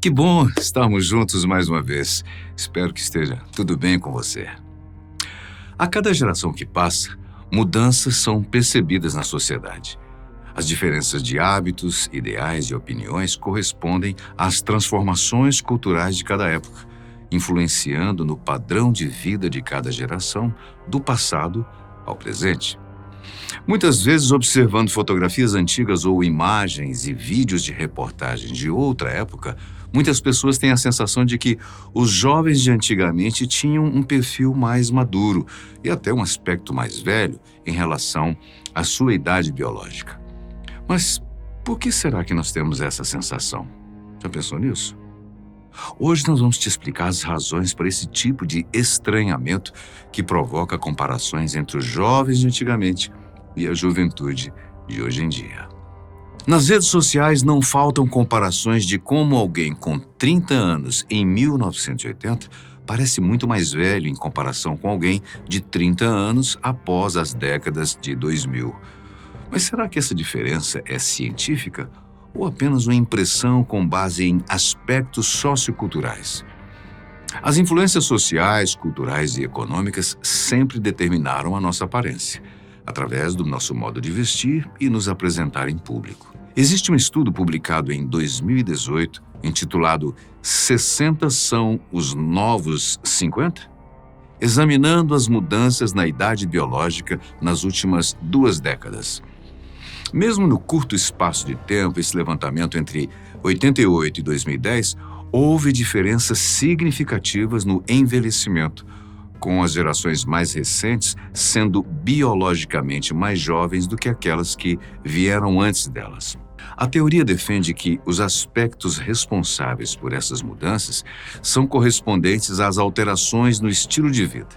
Que bom estarmos juntos mais uma vez. Espero que esteja tudo bem com você. A cada geração que passa, mudanças são percebidas na sociedade. As diferenças de hábitos, ideais e opiniões correspondem às transformações culturais de cada época, influenciando no padrão de vida de cada geração, do passado ao presente. Muitas vezes, observando fotografias antigas ou imagens e vídeos de reportagens de outra época, muitas pessoas têm a sensação de que os jovens de antigamente tinham um perfil mais maduro e até um aspecto mais velho em relação à sua idade biológica. Mas por que será que nós temos essa sensação? Já pensou nisso? Hoje nós vamos te explicar as razões para esse tipo de estranhamento que provoca comparações entre os jovens de antigamente e a juventude de hoje em dia. Nas redes sociais não faltam comparações de como alguém com 30 anos em 1980 parece muito mais velho em comparação com alguém de 30 anos após as décadas de 2000. Mas será que essa diferença é científica ou apenas uma impressão com base em aspectos socioculturais? As influências sociais, culturais e econômicas sempre determinaram a nossa aparência, através do nosso modo de vestir e nos apresentar em público. Existe um estudo publicado em 2018, intitulado 60 são os novos 50? Examinando as mudanças na idade biológica nas últimas 2 décadas. Mesmo no curto espaço de tempo, esse levantamento entre 88 e 2010, houve diferenças significativas no envelhecimento, com as gerações mais recentes sendo biologicamente mais jovens do que aquelas que vieram antes delas. A teoria defende que os aspectos responsáveis por essas mudanças são correspondentes às alterações no estilo de vida.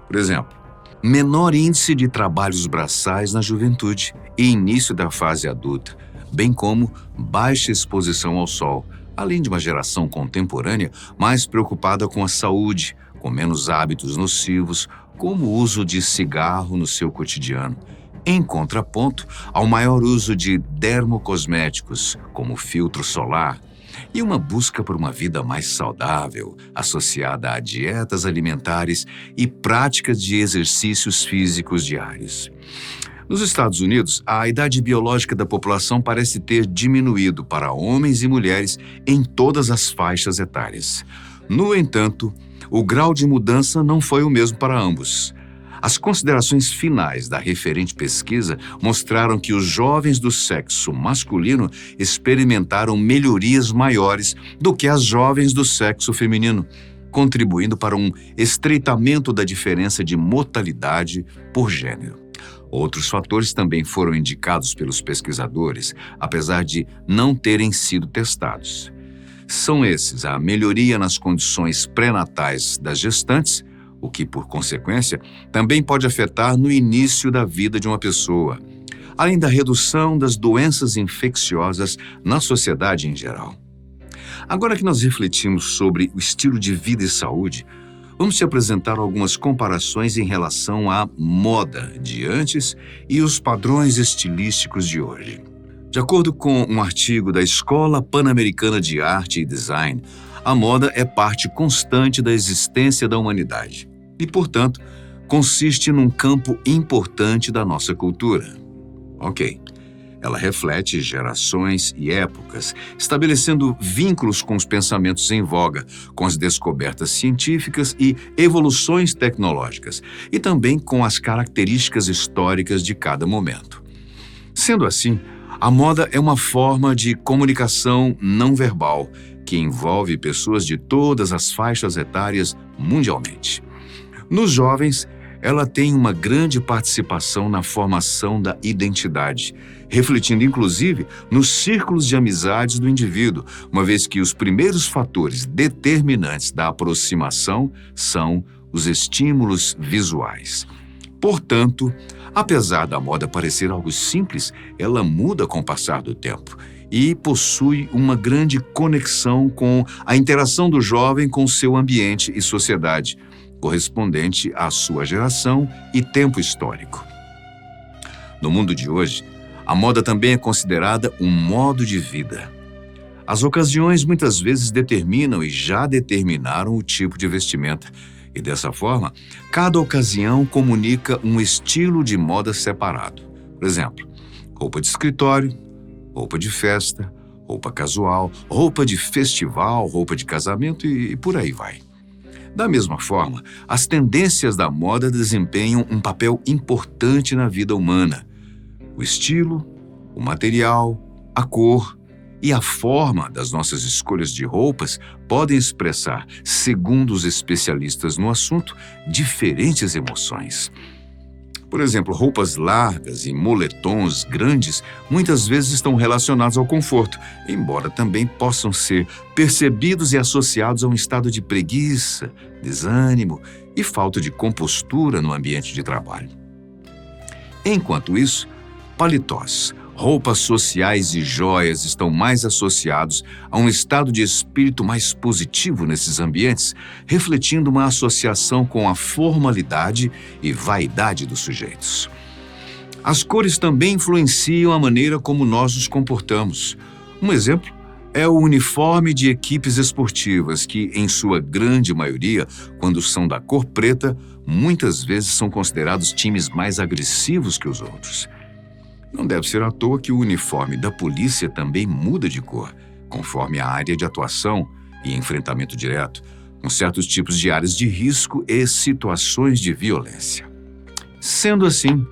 Por exemplo, menor índice de trabalhos braçais na juventude e início da fase adulta, bem como baixa exposição ao sol, além de uma geração contemporânea mais preocupada com a saúde, com menos hábitos nocivos, como o uso de cigarro no seu cotidiano, em contraponto ao maior uso de dermocosméticos, como filtro solar, e uma busca por uma vida mais saudável, associada a dietas alimentares e práticas de exercícios físicos diários. Nos Estados Unidos, a idade biológica da população parece ter diminuído para homens e mulheres em todas as faixas etárias. No entanto, o grau de mudança não foi o mesmo para ambos. As considerações finais da referente pesquisa mostraram que os jovens do sexo masculino experimentaram melhorias maiores do que as jovens do sexo feminino, contribuindo para um estreitamento da diferença de mortalidade por gênero. Outros fatores também foram indicados pelos pesquisadores, apesar de não terem sido testados. São esses a melhoria nas condições pré-natais das gestantes, o que, por consequência, também pode afetar no início da vida de uma pessoa, além da redução das doenças infecciosas na sociedade em geral. Agora que nós refletimos sobre o estilo de vida e saúde, vamos te apresentar algumas comparações em relação à moda de antes e os padrões estilísticos de hoje. De acordo com um artigo da Escola Pan-Americana de Arte e Design, a moda é parte constante da existência da humanidade e, portanto, consiste num campo importante da nossa cultura. Ok, ela reflete gerações e épocas, estabelecendo vínculos com os pensamentos em voga, com as descobertas científicas e evoluções tecnológicas, e também com as características históricas de cada momento. Sendo assim, a moda é uma forma de comunicação não verbal que envolve pessoas de todas as faixas etárias mundialmente. Nos jovens, ela tem uma grande participação na formação da identidade, refletindo inclusive nos círculos de amizades do indivíduo, uma vez que os primeiros fatores determinantes da aproximação são os estímulos visuais. Portanto, apesar da moda parecer algo simples, ela muda com o passar do tempo e possui uma grande conexão com a interação do jovem com seu ambiente e sociedade, correspondente à sua geração e tempo histórico. No mundo de hoje, a moda também é considerada um modo de vida. As ocasiões muitas vezes determinam e já determinaram o tipo de vestimenta. E dessa forma, cada ocasião comunica um estilo de moda separado. Por exemplo, roupa de escritório, roupa de festa, roupa casual, roupa de festival, roupa de casamento e por aí vai. Da mesma forma, as tendências da moda desempenham um papel importante na vida humana. O estilo, o material, a cor e a forma das nossas escolhas de roupas podem expressar, segundo os especialistas no assunto, diferentes emoções. Por exemplo, roupas largas e moletons grandes muitas vezes estão relacionados ao conforto, embora também possam ser percebidos e associados a um estado de preguiça, desânimo e falta de compostura no ambiente de trabalho. Enquanto isso, paletós, roupas sociais e joias estão mais associados a um estado de espírito mais positivo nesses ambientes, refletindo uma associação com a formalidade e vaidade dos sujeitos. As cores também influenciam a maneira como nós nos comportamos. Um exemplo é o uniforme de equipes esportivas que, em sua grande maioria, quando são da cor preta, muitas vezes são considerados times mais agressivos que os outros. Não deve ser à toa que o uniforme da polícia também muda de cor, conforme a área de atuação e enfrentamento direto, com certos tipos de áreas de risco e situações de violência. Sendo assim,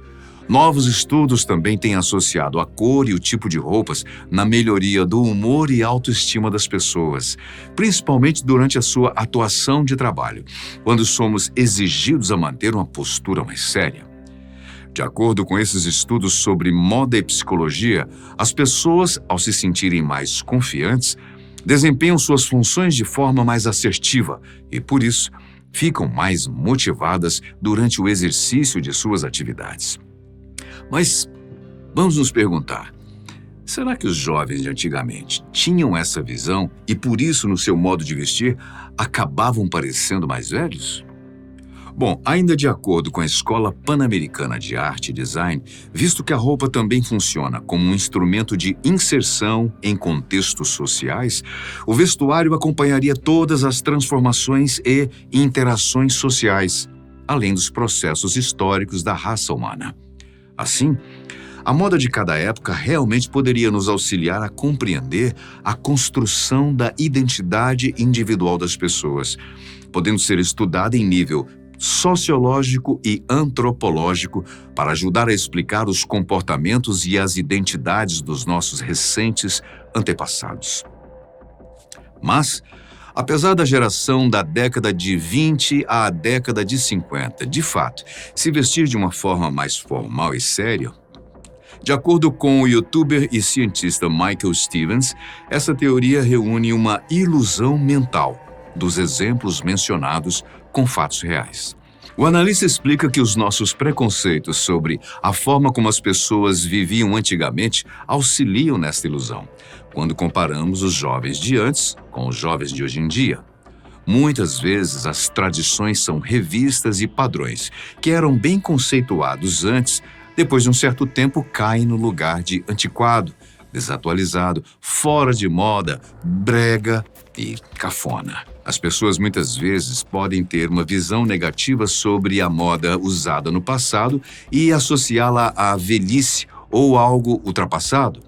novos estudos também têm associado a cor e o tipo de roupas na melhoria do humor e autoestima das pessoas, principalmente durante a sua atuação de trabalho, quando somos exigidos a manter uma postura mais séria. De acordo com esses estudos sobre moda e psicologia, as pessoas, ao se sentirem mais confiantes, desempenham suas funções de forma mais assertiva e, por isso, ficam mais motivadas durante o exercício de suas atividades. Mas vamos nos perguntar, será que os jovens de antigamente tinham essa visão e, por isso, no seu modo de vestir, acabavam parecendo mais velhos? Bom, ainda de acordo com a Escola Pan-Americana de Arte e Design, visto que a roupa também funciona como um instrumento de inserção em contextos sociais, o vestuário acompanharia todas as transformações e interações sociais, além dos processos históricos da raça humana. Assim, a moda de cada época realmente poderia nos auxiliar a compreender a construção da identidade individual das pessoas, podendo ser estudada em nível sociológico e antropológico para ajudar a explicar os comportamentos e as identidades dos nossos recentes antepassados. Mas, apesar da geração da década de 20 à década de 50, de fato, se vestir de uma forma mais formal e séria, de acordo com o youtuber e cientista Michael Stevens, essa teoria reúne uma ilusão mental dos exemplos mencionados com fatos reais. O analista explica que os nossos preconceitos sobre a forma como as pessoas viviam antigamente auxiliam nesta ilusão, quando comparamos os jovens de antes com os jovens de hoje em dia. Muitas vezes as tradições são revistas e padrões, que eram bem conceituados antes, depois de um certo tempo caem no lugar de antiquado, desatualizado, fora de moda, brega e cafona. As pessoas muitas vezes podem ter uma visão negativa sobre a moda usada no passado e associá-la à velhice ou algo ultrapassado.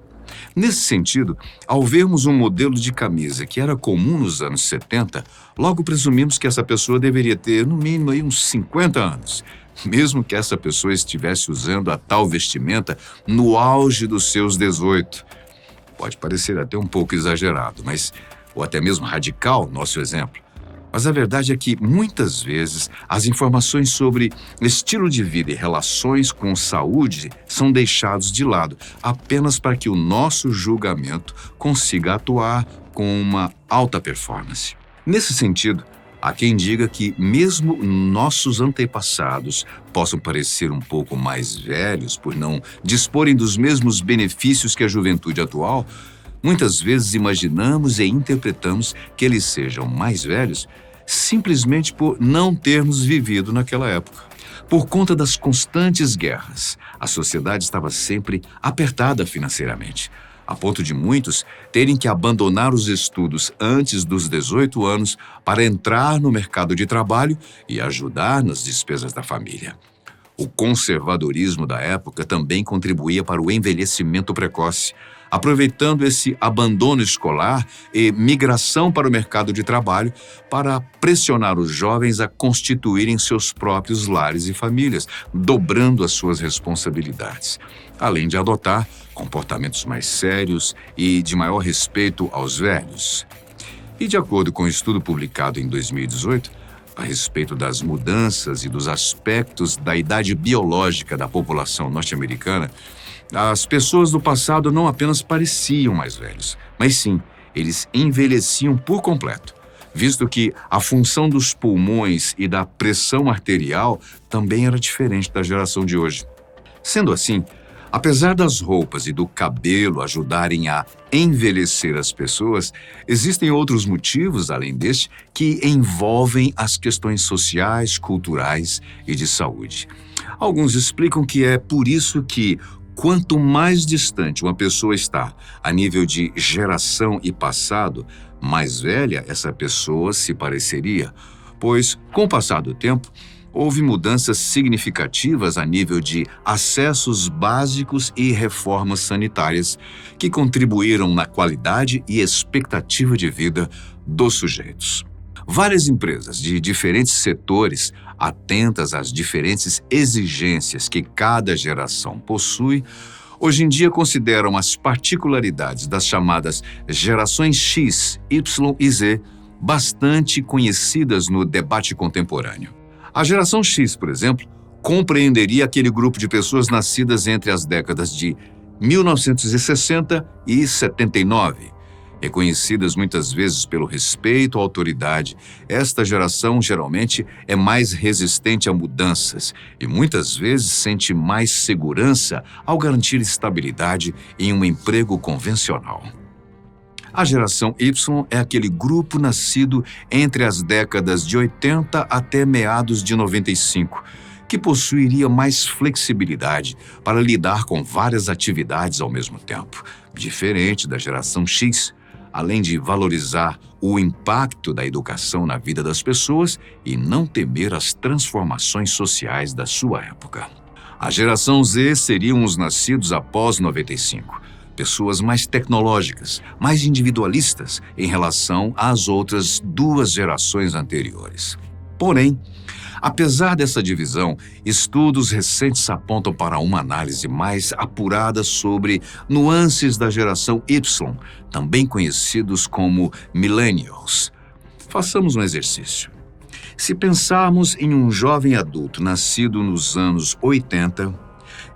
Nesse sentido, ao vermos um modelo de camisa que era comum nos anos 70, logo presumimos que essa pessoa deveria ter, no mínimo, uns 50 anos, mesmo que essa pessoa estivesse usando a tal vestimenta no auge dos seus 18. Pode parecer até um pouco exagerado, ou até mesmo radical, nosso exemplo. Mas a verdade é que, muitas vezes, as informações sobre estilo de vida e relações com saúde são deixados de lado, apenas para que o nosso julgamento consiga atuar com uma alta performance. Nesse sentido, há quem diga que, mesmo nossos antepassados possam parecer um pouco mais velhos por não disporem dos mesmos benefícios que a juventude atual, muitas vezes imaginamos e interpretamos que eles sejam mais velhos simplesmente por não termos vivido naquela época. Por conta das constantes guerras, a sociedade estava sempre apertada financeiramente. a ponto de muitos terem que abandonar os estudos antes dos 18 anos para entrar no mercado de trabalho e ajudar nas despesas da família. O conservadorismo da época também contribuía para o envelhecimento precoce, aproveitando esse abandono escolar e migração para o mercado de trabalho para pressionar os jovens a constituírem seus próprios lares e famílias, dobrando as suas responsabilidades, além de adotar comportamentos mais sérios e de maior respeito aos velhos. E de acordo com um estudo publicado em 2018, a respeito das mudanças e dos aspectos da idade biológica da população norte-americana, as pessoas do passado não apenas pareciam mais velhos, mas sim, eles envelheciam por completo, visto que a função dos pulmões e da pressão arterial também era diferente da geração de hoje. Sendo assim, apesar das roupas e do cabelo ajudarem a envelhecer as pessoas, existem outros motivos, além deste, que envolvem as questões sociais, culturais e de saúde. Alguns explicam que é por isso que, quanto mais distante uma pessoa está a nível de geração e passado, mais velha essa pessoa se pareceria, pois, com o passar do tempo, houve mudanças significativas a nível de acessos básicos e reformas sanitárias que contribuíram na qualidade e expectativa de vida dos sujeitos. Várias empresas de diferentes setores, atentas às diferentes exigências que cada geração possui, hoje em dia consideram as particularidades das chamadas gerações X, Y e Z bastante conhecidas no debate contemporâneo. A geração X, por exemplo, compreenderia aquele grupo de pessoas nascidas entre as décadas de 1960 e 79. Reconhecidas muitas vezes pelo respeito à autoridade, esta geração geralmente é mais resistente a mudanças e muitas vezes sente mais segurança ao garantir estabilidade em um emprego convencional. A geração Y é aquele grupo nascido entre as décadas de 80 até meados de 95, que possuiria mais flexibilidade para lidar com várias atividades ao mesmo tempo, diferente da geração X, além de valorizar o impacto da educação na vida das pessoas e não temer as transformações sociais da sua época. A geração Z seriam os nascidos após 95, pessoas mais tecnológicas, mais individualistas em relação às outras duas gerações anteriores. Porém, apesar dessa divisão, estudos recentes apontam para uma análise mais apurada sobre nuances da geração Y, também conhecidos como millennials. Façamos um exercício. Se pensarmos em um jovem adulto nascido nos anos 80,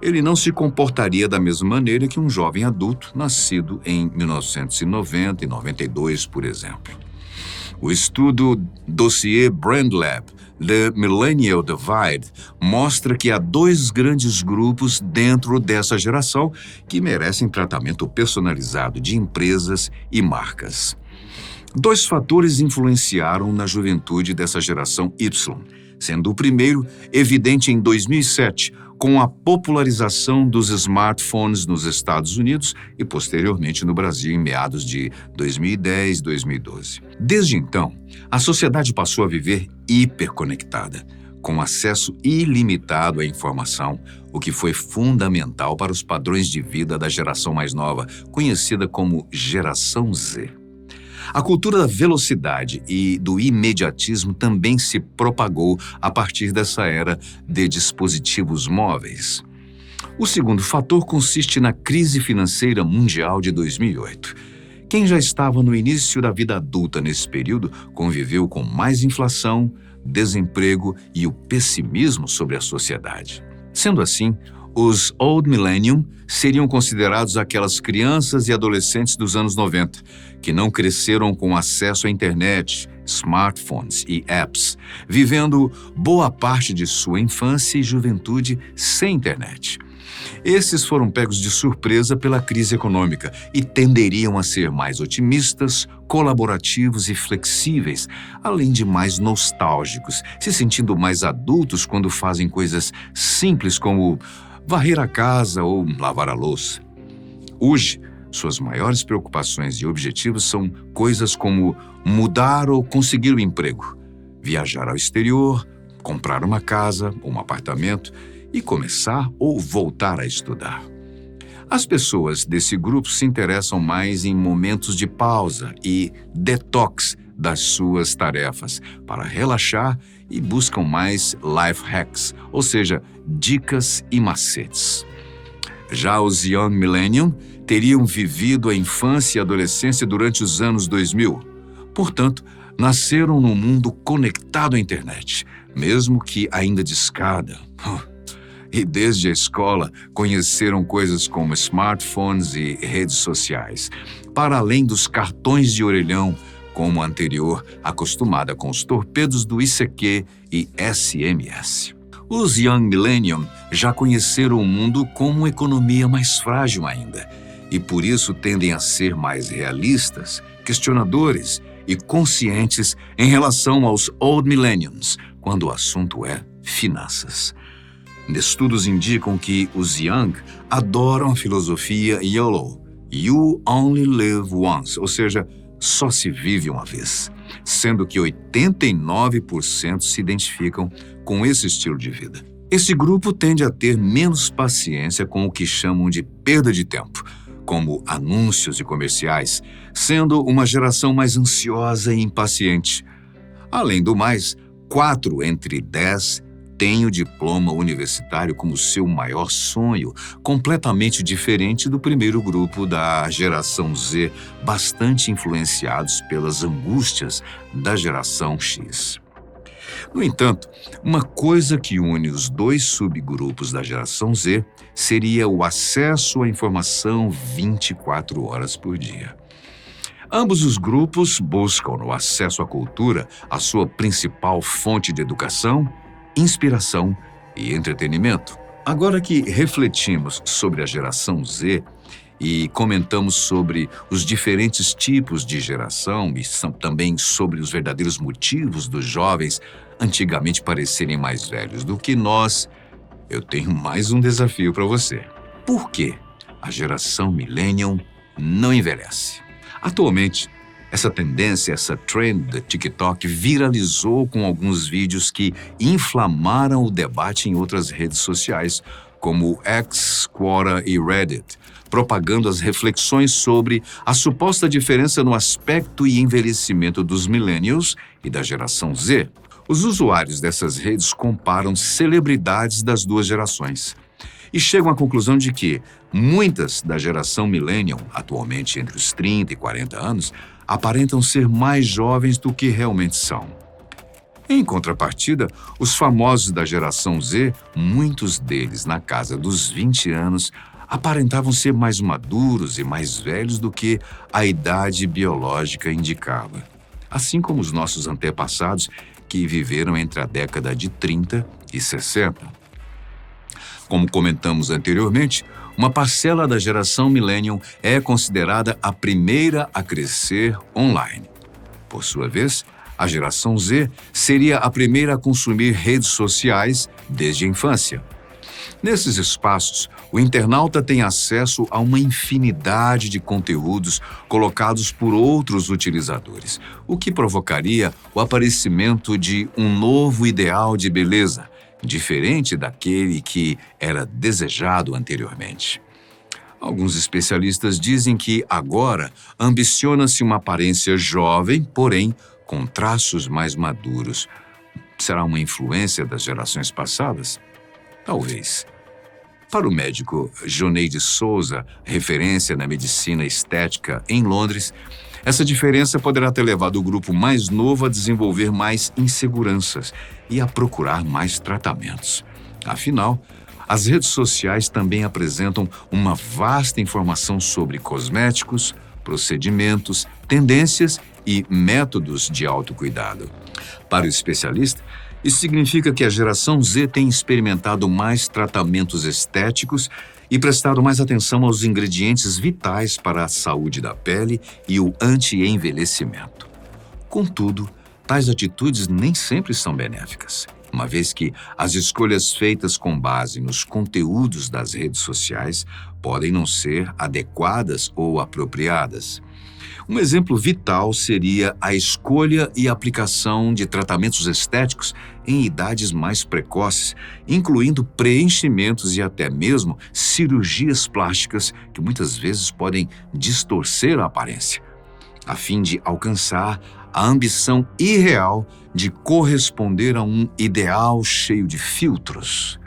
ele não se comportaria da mesma maneira que um jovem adulto nascido em 1990 e 92, por exemplo. O estudo Dossier BrandLab, The Millennial Divide, mostra que há dois grandes grupos dentro dessa geração que merecem tratamento personalizado de empresas e marcas. Dois fatores influenciaram na juventude dessa geração Y, sendo o primeiro evidente em 2007, com a popularização dos smartphones nos Estados Unidos e posteriormente no Brasil em meados de 2010 e 2012. Desde então, a sociedade passou a viver hiperconectada, com acesso ilimitado à informação, o que foi fundamental para os padrões de vida da geração mais nova, conhecida como Geração Z. A cultura da velocidade e do imediatismo também se propagou a partir dessa era de dispositivos móveis. O segundo fator consiste na crise financeira mundial de 2008. Quem já estava no início da vida adulta nesse período conviveu com mais inflação, desemprego e o pessimismo sobre a sociedade. Sendo assim, os Old Millennium seriam considerados aquelas crianças e adolescentes dos anos 90, que não cresceram com acesso à internet, smartphones e apps, vivendo boa parte de sua infância e juventude sem internet. Esses foram pegos de surpresa pela crise econômica e tenderiam a ser mais otimistas, colaborativos e flexíveis, além de mais nostálgicos, se sentindo mais adultos quando fazem coisas simples como varrer a casa ou lavar a louça. Hoje, suas maiores preocupações e objetivos são coisas como mudar ou conseguir um emprego, viajar ao exterior, comprar uma casa ou um apartamento e começar ou voltar a estudar. As pessoas desse grupo se interessam mais em momentos de pausa e detox das suas tarefas para relaxar e buscam mais life hacks, ou seja, dicas e macetes. Já os Young Millennium teriam vivido a infância e adolescência durante os anos 2000. Portanto, nasceram num mundo conectado à internet, mesmo que ainda de escada. E desde a escola conheceram coisas como smartphones e redes sociais, para além dos cartões de orelhão, como a anterior, acostumada com os torpedos do ICQ e SMS. Os Young Millennium já conheceram o mundo com uma economia mais frágil ainda, e por isso tendem a ser mais realistas, questionadores e conscientes em relação aos Old Millenniums, quando o assunto é finanças. Estudos indicam que os Young adoram a filosofia YOLO, You Only Live Once, ou seja, só se vive uma vez, sendo que 89% se identificam com esse estilo de vida. Esse grupo tende a ter menos paciência com o que chamam de perda de tempo, como anúncios e comerciais, sendo uma geração mais ansiosa e impaciente. Além do mais, 4 entre 10 têm o diploma universitário como seu maior sonho, completamente diferente do primeiro grupo da geração Z, bastante influenciados pelas angústias da geração X. No entanto, uma coisa que une os dois subgrupos da geração Z seria o acesso à informação 24 horas por dia. Ambos os grupos buscam no acesso à cultura a sua principal fonte de educação, inspiração e entretenimento. Agora que refletimos sobre a geração Z e comentamos sobre os diferentes tipos de geração e também sobre os verdadeiros motivos dos jovens antigamente parecerem mais velhos do que nós, eu tenho mais um desafio para você. Por que a geração Millennium não envelhece? Atualmente, essa tendência, essa trend do TikTok viralizou com alguns vídeos que inflamaram o debate em outras redes sociais, como X, Quora e Reddit, propagando as reflexões sobre a suposta diferença no aspecto e envelhecimento dos millennials e da geração Z. Os usuários dessas redes comparam celebridades das duas gerações e chegam à conclusão de que muitas da geração millennial, atualmente entre os 30 e 40 anos, aparentam ser mais jovens do que realmente são. Em contrapartida, os famosos da geração Z, muitos deles na casa dos 20 anos, aparentavam ser mais maduros e mais velhos do que a idade biológica indicava. Assim como os nossos antepassados, que viveram entre a década de 30 e 60. Como comentamos anteriormente, uma parcela da geração Millennium é considerada a primeira a crescer online. Por sua vez, a geração Z seria a primeira a consumir redes sociais desde a infância. Nesses espaços, o internauta tem acesso a uma infinidade de conteúdos colocados por outros utilizadores, o que provocaria o aparecimento de um novo ideal de beleza, diferente daquele que era desejado anteriormente. Alguns especialistas dizem que agora ambiciona-se uma aparência jovem, porém com traços mais maduros. Será uma influência das gerações passadas? Talvez. Para o médico Joneide Souza, referência na medicina estética em Londres, essa diferença poderá ter levado o grupo mais novo a desenvolver mais inseguranças e a procurar mais tratamentos. Afinal, as redes sociais também apresentam uma vasta informação sobre cosméticos, procedimentos, tendências e métodos de autocuidado. Para o especialista, isso significa que a geração Z tem experimentado mais tratamentos estéticos e prestado mais atenção aos ingredientes vitais para a saúde da pele e o anti-envelhecimento. Contudo, tais atitudes nem sempre são benéficas. uma vez que as escolhas feitas com base nos conteúdos das redes sociais podem não ser adequadas ou apropriadas. Um exemplo vital seria a escolha e aplicação de tratamentos estéticos em idades mais precoces, incluindo preenchimentos e até mesmo cirurgias plásticas que muitas vezes podem distorcer a aparência, a fim de alcançar a ambição irreal de corresponder a um ideal cheio de filtros.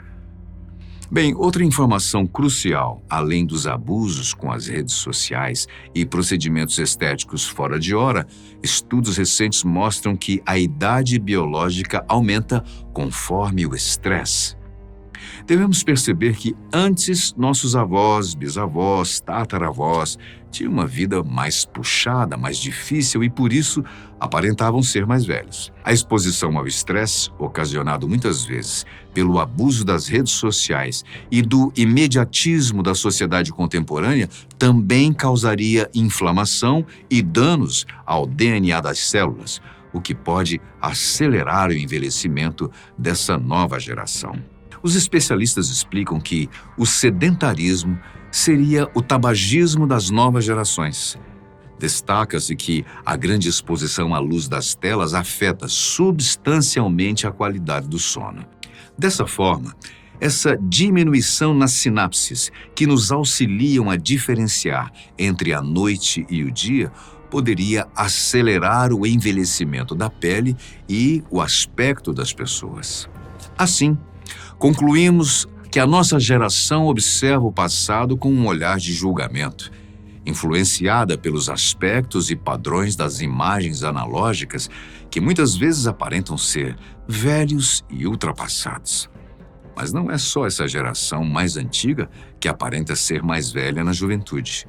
Bem, outra informação crucial, além dos abusos com as redes sociais e procedimentos estéticos fora de hora, estudos recentes mostram que a idade biológica aumenta conforme o estresse. Devemos perceber que antes nossos avós, bisavós, tataravós tinham uma vida mais puxada, mais difícil e por isso aparentavam ser mais velhos. A exposição ao estresse, ocasionado muitas vezes pelo abuso das redes sociais e do imediatismo da sociedade contemporânea, também causaria inflamação e danos ao DNA das células, o que pode acelerar o envelhecimento dessa nova geração. Os especialistas explicam que o sedentarismo seria o tabagismo das novas gerações. Destaca-se que a grande exposição à luz das telas afeta substancialmente a qualidade do sono. Dessa forma, essa diminuição nas sinapses, que nos auxiliam a diferenciar entre a noite e o dia, poderia acelerar o envelhecimento da pele e o aspecto das pessoas. Assim, concluímos que a nossa geração observa o passado com um olhar de julgamento, influenciada pelos aspectos e padrões das imagens analógicas que muitas vezes aparentam ser velhos e ultrapassados. Mas não é só essa geração mais antiga que aparenta ser mais velha na juventude.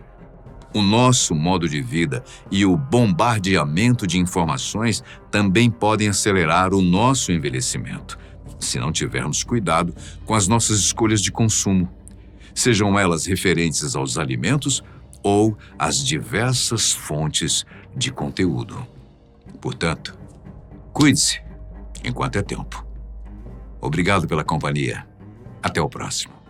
O nosso modo de vida e o bombardeamento de informações também podem acelerar o nosso envelhecimento, se não tivermos cuidado com as nossas escolhas de consumo, sejam elas referentes aos alimentos ou às diversas fontes de conteúdo. Portanto, cuide-se enquanto é tempo. Obrigado pela companhia. Até o próximo.